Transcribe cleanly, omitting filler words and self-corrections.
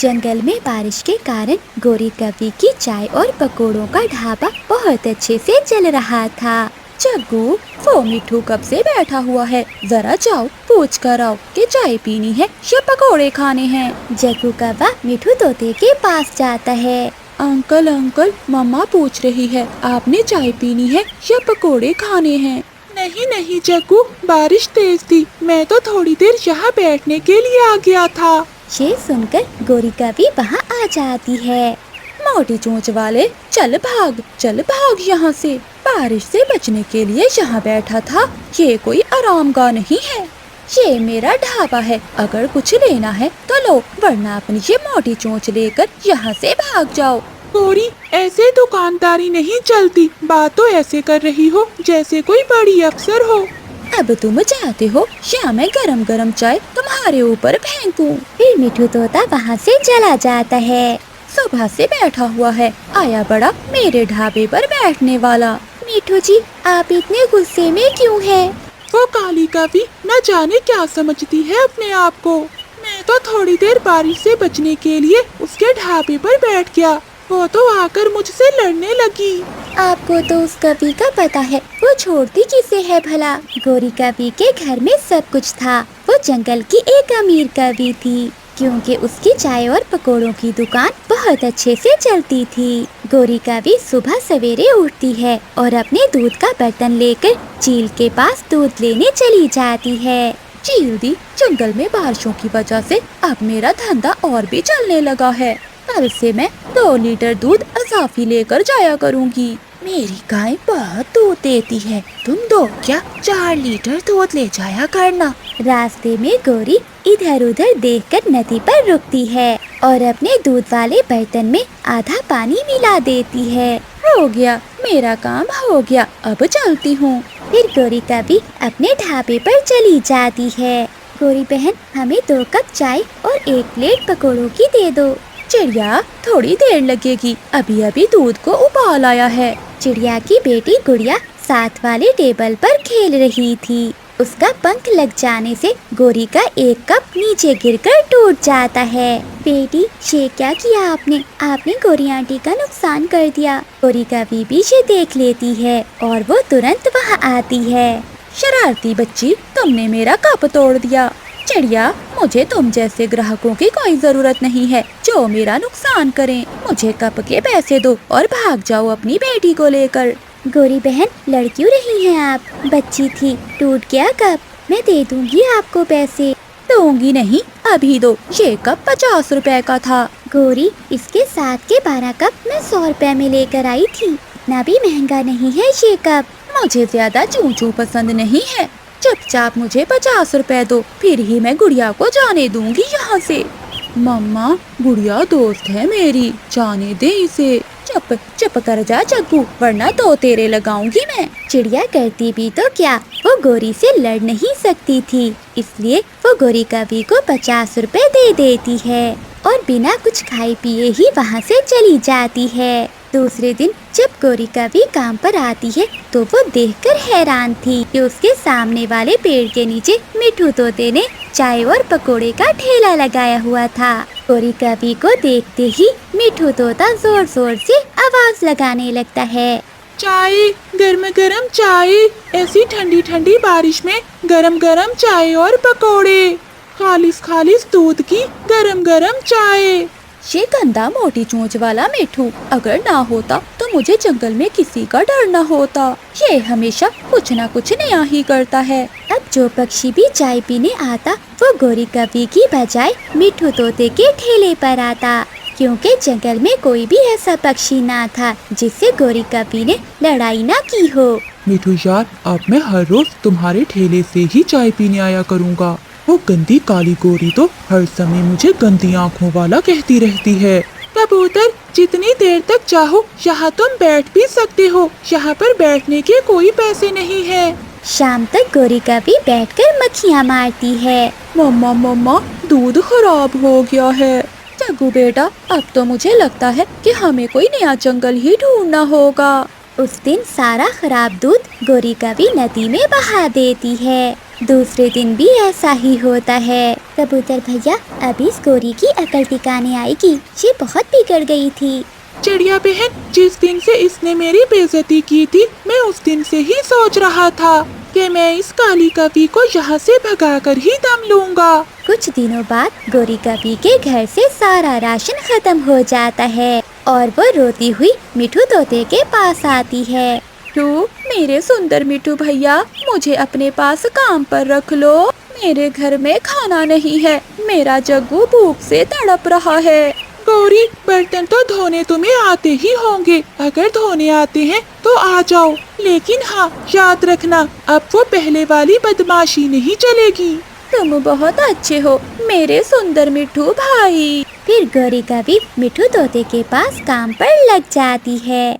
जंगल में बारिश के कारण गोरी कवि की चाय और पकोड़ों का ढाबा बहुत अच्छे से चल रहा था। जग्गू, वो मिठू कब से बैठा हुआ है, जरा जाओ पूछ कर आओ कि चाय पीनी है या पकोड़े खाने हैं। जग्गू कौवा मिठू तोते के पास जाता है। अंकल अंकल, मम्मा पूछ रही है आपने चाय पीनी है या पकोड़े खाने हैं। नहीं नहीं जग्गू, बारिश तेज थी, मैं तो थोड़ी देर यहाँ बैठने के लिए आ गया था। ये सुनकर गोरी कवि वहाँ आ जाती है। मोटी चोंच वाले, चल भाग यहाँ से। बारिश से बचने के लिए यहाँ बैठा था, ये कोई आराम गाह नहीं है। ये मेरा ढाबा है, अगर कुछ लेना है तो लो, वरना अपनी ये मोटी चोंच लेकर यहाँ से भाग जाओ। गोरी, ऐसे दुकानदारी नहीं चलती, बात तो ऐसे कर रही हो जैसे कोई बड़ी अफसर हो। अब तुम चाहते हो या मैं गरम गरम चाय तुम्हारे ऊपर फेंकूं? फिर मिठू तोता वहाँ से चला जाता है। सुबह से बैठा हुआ है, आया बड़ा मेरे ढाबे पर बैठने वाला। मिठू जी, आप इतने गुस्से में क्यों हैं? वो काली कवि न जाने क्या समझती है अपने आप को। मैं तो थोड़ी देर बारिश से बचने के लिए उसके ढाबे पर बैठ गया, वो तो आकर मुझसे लड़ने लगी। आपको तो उस कवि का पता है, वो छोड़ती किसे है भला। गोरी कवि के घर में सब कुछ था, वो जंगल की एक अमीर कवि थी, क्योंकि उसकी चाय और पकोड़ों की दुकान बहुत अच्छे से चलती थी। गोरी कवि सुबह सवेरे उठती है और अपने दूध का बर्तन लेकर झील के पास दूध लेने चली जाती है। झील दी, जंगल में बारिशों की वजह से अब मेरा धंधा और भी चलने लगा है। कल से मैं 2 लीटर दूध अजाफी लेकर जाया करूंगी। मेरी गाय बहुत दूध देती है, तुम 2 क्या 4 लीटर दूध ले जाया करना। रास्ते में गोरी इधर उधर देखकर नदी पर रुकती है और अपने दूध वाले बर्तन में आधा पानी मिला देती है। हो गया, मेरा काम हो गया, अब चलती हूँ। फिर गोरी कवि अपने ढाबे पर चली जाती है। गोरी बहन, हमें 2 कप चाय और 1 प्लेट पकोड़ों की दे दो। चिड़िया, थोड़ी देर लगेगी, अभी अभी दूध को उबाल आया है। चिड़िया की बेटी गुड़िया साथ वाले टेबल पर खेल रही थी। उसका पंख लग जाने से गोरी का 1 कप नीचे गिरकर टूट जाता है। बेटी, ये क्या किया आपने? आपने गोरी आंटी का नुकसान कर दिया। गोरी कवि भी ये देख लेती है और वो तुरंत वहाँ आती है। शरारती बच्ची, तुमने मेरा कप तोड़ दिया। चिड़िया, मुझे तुम जैसे ग्राहकों की कोई जरूरत नहीं है जो मेरा नुकसान करें। मुझे कप के पैसे दो और भाग जाओ अपनी बेटी को लेकर। गोरी बहन, लड़ क्यों रही हैं आप? बच्ची थी, टूट गया कप, मैं दे दूंगी आपको पैसे। दूंगी नहीं, अभी दो, ये कप 50 रुपए का था। गोरी, इसके साथ के 12 कप मैं 100 रुपए में लेकर आई थी, इतना भी महंगा नहीं है ये कप। मुझे ज्यादा चूचू पसंद नहीं है, चुपचाप मुझे 50 रुपए दो, फिर ही मैं गुड़िया को जाने दूंगी यहाँ से। मम्मा, गुड़िया दोस्त है मेरी, जाने दे इसे। चुप कर जा जग्गू, वरना तो तेरे लगाऊंगी मैं। चिड़िया करती भी तो क्या, वो गोरी से लड़ नहीं सकती थी, इसलिए वो गोरी कवि को 50 रुपए दे देती है और बिना कुछ खाए पिए ही वहाँ से चली जाती है। दूसरे दिन जब गोरी कवि काम पर आती है तो वो देखकर हैरान थी कि उसके सामने वाले पेड़ के नीचे मिठू तोते ने चाय और पकोड़े का ठेला लगाया हुआ था। गोरी कवि को देखते ही मिठू तोता जोर जोर से आवाज लगाने लगता है। चाय, गर्म गरम चाय, ऐसी ठंडी ठंडी बारिश में गरम गरम चाय और पकोड़े, खालिस खालिस दूध की गरम गरम चाय। ये गंदा मोटी चोंच वाला मिठू अगर ना होता तो मुझे जंगल में किसी का डर न होता। ये हमेशा कुछ न कुछ नया ही करता है। अब जो पक्षी भी चाय पीने आता वो गोरी कवि की बजाय मिठू तोते के ठेले पर आता, क्योंकि जंगल में कोई भी ऐसा पक्षी ना था जिससे गोरी कवि ने लड़ाई ना की हो। मिठू यार, अब मैं हर रोज तुम्हारे ठेले से ही चाय पीने आया करूँगा। वो गंदी काली गोरी तो हर समय मुझे गंदी आँखों वाला कहती रहती है। कबूतर, जितनी देर तक चाहो यहाँ तुम बैठ भी सकते हो, यहाँ पर बैठने के कोई पैसे नहीं है। शाम तक गोरी कवि बैठकर मक्खियाँ मारती है। मम्मा, दूध खराब हो गया है। जग्गू बेटा, अब तो मुझे लगता है कि हमें कोई नया जंगल ही ढूंढना होगा। उस दिन सारा खराब दूध गोरी कवि नदी में बहा देती है। दूसरे दिन भी ऐसा ही होता है। कबूतर भैया, अब इस गोरी की अकल ठिकाने आएगी, ये बहुत बिगड़ गई थी। चिड़िया बहन, जिस दिन से इसने मेरी बेइज्जती की थी, मैं उस दिन से ही सोच रहा था कि मैं इस काली कवि को यहाँ से भगाकर ही दम लूंगा। कुछ दिनों बाद गोरी कवि के घर से सारा राशन खत्म हो जाता है और वो रोती हुई मिठू तोते के पास आती है। तो मेरे सुंदर मिठू भैया, मुझे अपने पास काम पर रख लो। मेरे घर में खाना नहीं है, मेरा जग्गू भूख से तड़प रहा है। गौरी, बर्तन तो धोने तुम्हें आते ही होंगे, अगर धोने आते हैं तो आ जाओ, लेकिन हाँ याद रखना, अब वो पहले वाली बदमाशी नहीं चलेगी। तुम बहुत अच्छे हो मेरे सुंदर मिठू भाई। फिर गोरी कवि मिठू तोते के पास काम पर लग जाती है।